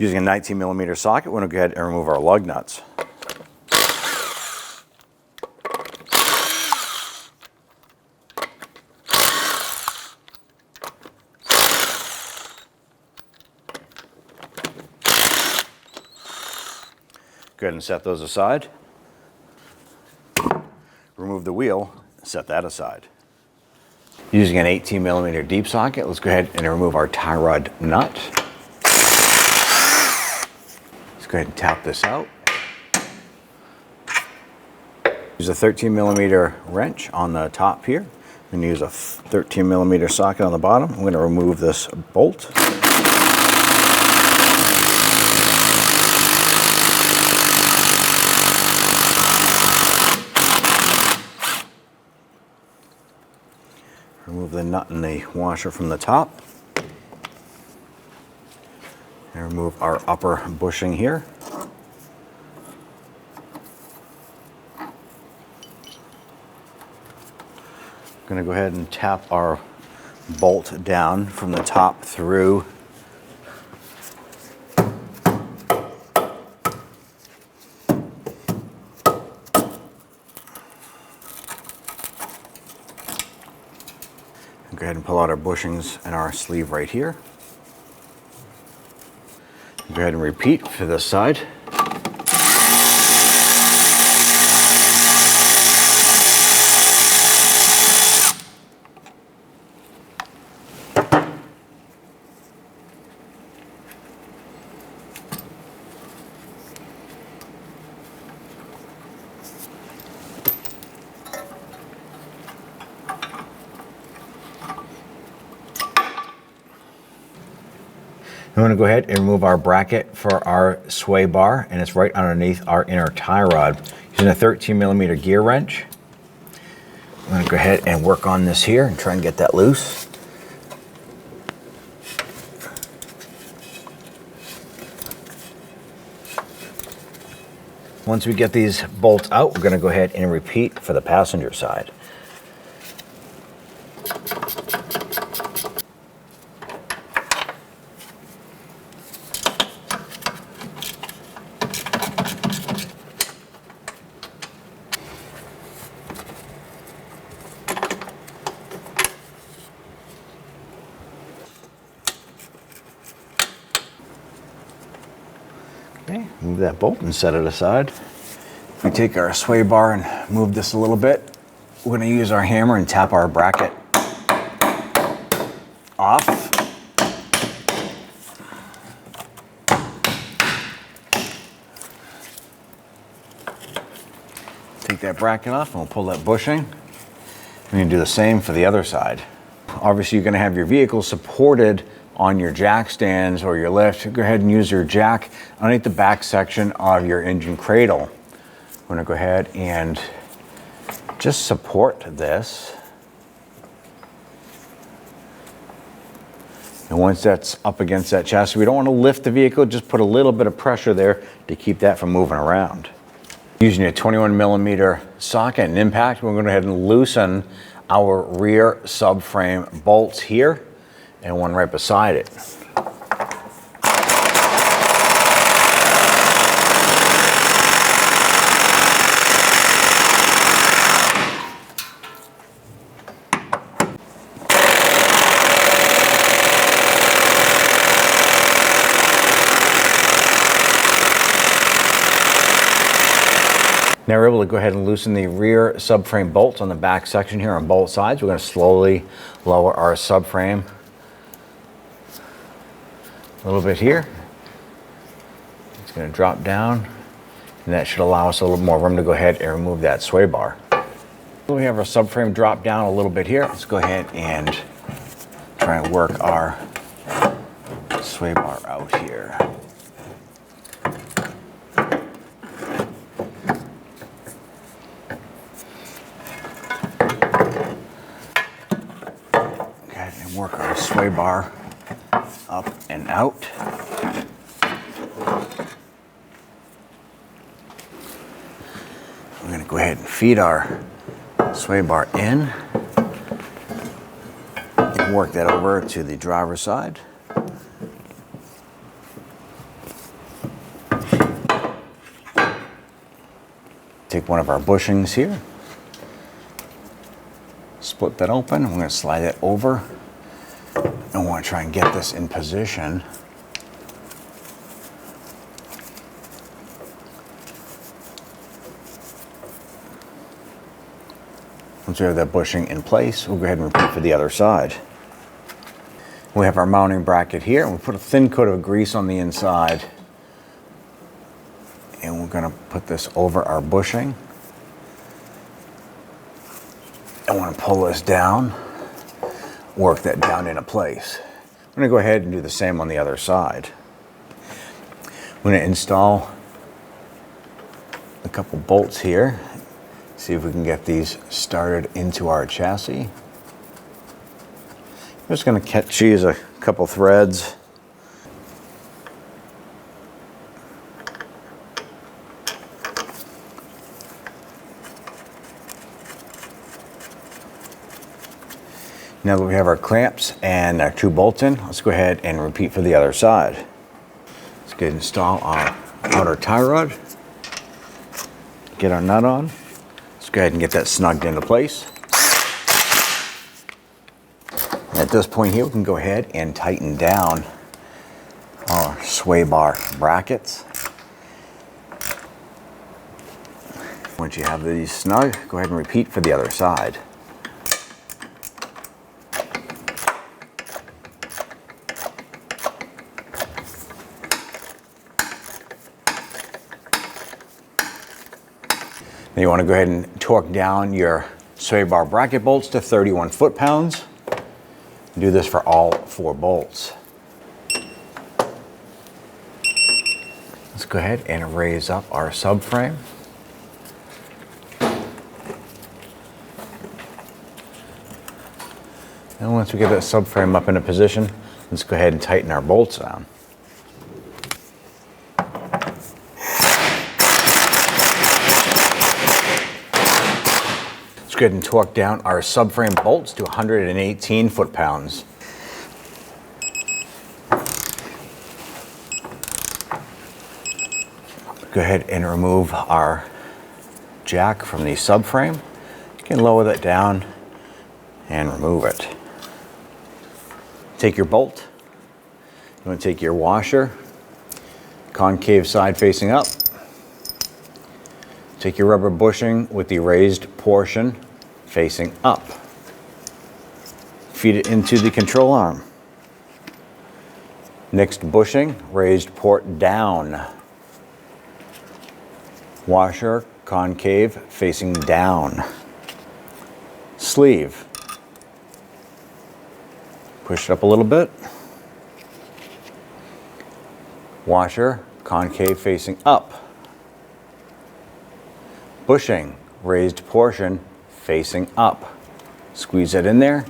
Using a 19mm socket, we're going to go ahead and remove our lug nuts. Go ahead and set those aside. Remove the wheel, set that aside. Using an 18mm deep socket, let's go ahead and remove our tie rod nut. Let's go ahead and tap this out. Use a 13mm wrench on the top here. I'm going to use a 13mm socket on the bottom. I'm going to remove this bolt. Remove the nut and the washer from the top. And remove our upper bushing here. I'm going to go ahead and tap our bolt down from the top through. Go ahead and pull out our bushings and our sleeve right here. Go ahead and repeat for this side. I'm going to go ahead and remove our bracket for our sway bar, and it's right underneath our inner tie rod. Using a 13mm gear wrench, I'm going to go ahead and work on this here and try and get that loose. Once we get these bolts out, we're going to go ahead and repeat for the passenger side. Okay, move that bolt and set it aside. We take our sway bar and move this a little bit. We're going to use our hammer and tap our bracket off. Take that bracket off and we'll pull that bushing. We're going to do the same for the other side. Obviously, you're going to have your vehicle supported on your jack stands or your lift. Go ahead and use your jack underneath the back section of your engine cradle. I'm going to go ahead and just support this. And once that's up against that chassis, we don't want to lift the vehicle, just put a little bit of pressure there to keep that from moving around. Using a 21mm socket and impact, we're going to go ahead and loosen our rear subframe bolts here and one right beside it. Now we're able to go ahead and loosen the rear subframe bolts on the back section here on both sides. We're going to slowly lower our subframe a little bit here. It's going to drop down, and that should allow us a little more room to go ahead and remove that sway bar. We have our subframe drop down a little bit here. Let's go ahead and try and work our sway bar out here. Work our sway bar up and out. We're going to go ahead and feed our sway bar in and work that over to the driver's side. take one of our bushings here, split that open. We're going to slide it over. I want to try and get this in position. Once we have that bushing in place, we'll go ahead and repeat for the other side. We have our mounting bracket here, and we put a thin coat of grease on the inside. And we're going to put this over our bushing. I want to pull this down, work that down into place. I'm going to go ahead and do the same on the other side. I'm going to install a couple bolts here. See if we can get these started into our chassis. I'm just going to choose a couple threads. Now that we have our clamps and our 2 bolts in, let's go ahead and repeat for the other side. Let's go ahead and install our outer tie rod. Get our nut on. Let's go ahead and get that snugged into place. And at this point here, we can go ahead and tighten down our sway bar brackets. Once you have these snug, go ahead and repeat for the other side. Then you want to go ahead and torque down your sway bar bracket bolts to 31 foot-pounds. Do this for all 4 bolts. Let's go ahead and raise up our subframe. And once we get that subframe up into position, let's go ahead and tighten our bolts down. Let's go ahead and torque down our subframe bolts to 118 foot-pounds. Go ahead and remove our jack from the subframe. You can lower that down and remove it. Take your bolt. You want to take your washer, concave side facing up. Take your rubber bushing with the raised portion facing up. Feed it into the control arm. Next bushing, raised port down. Washer, concave, facing down. Sleeve. Push it up a little bit. Washer, concave, facing up. Bushing, raised portion, facing up. Squeeze it in there,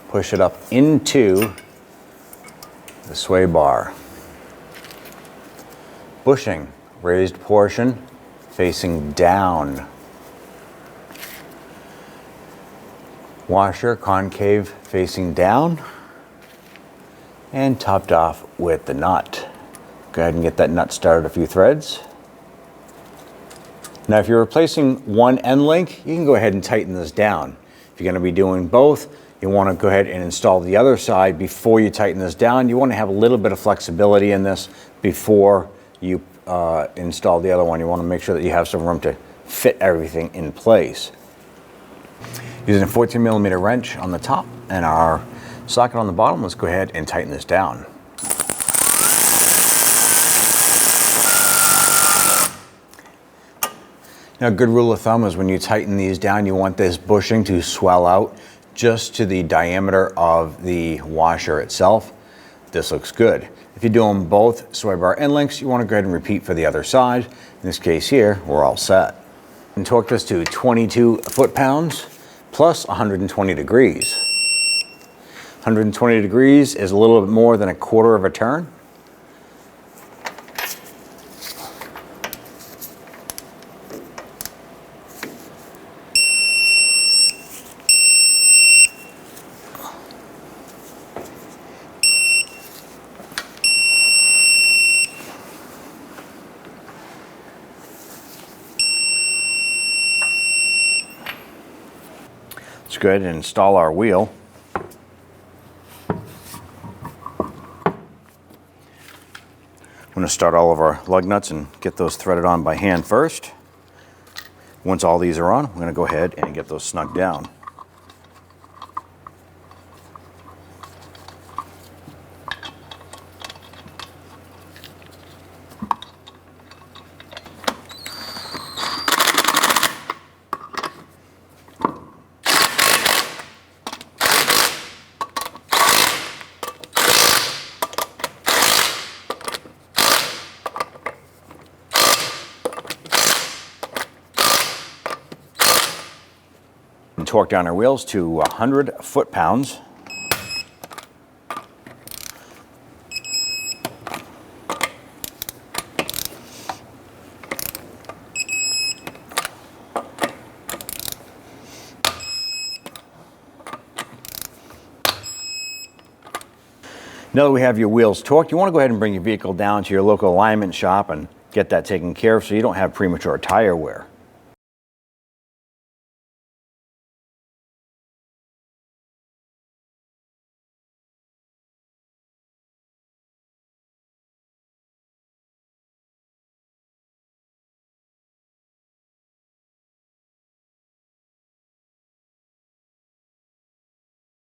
push it up into the sway bar. Bushing, raised portion, facing down. Washer, concave, facing down. And topped off with the nut. Go ahead and get that nut started a few threads. Now if you're replacing one end link, you can go ahead and tighten this down. If you're going to be doing both, you want to go ahead and install the other side before you tighten this down. You want to have a little bit of flexibility in this before you install the other one. You want to make sure that you have some room to fit everything in place. Using a 14mm wrench on the top and our socket on the bottom, let's go ahead and tighten this down. Now, a good rule of thumb is when you tighten these down, you want this bushing to swell out just to the diameter of the washer itself. This looks good. If you're doing both sway bar end links, you want to go ahead and repeat for the other side. In this case here, we're all set. And torque this to 22 foot-pounds plus 120 degrees. 120 degrees is a little bit more than a quarter of a turn. Let's go ahead and install our wheel. I'm going to start all of our lug nuts and get those threaded on by hand first. Once all these are on, I'm going to go ahead and get those snugged down. And torque down our wheels to 100 foot-pounds. Now that we have your wheels torqued, you want to go ahead and bring your vehicle down to your local alignment shop and get that taken care of so you don't have premature tire wear.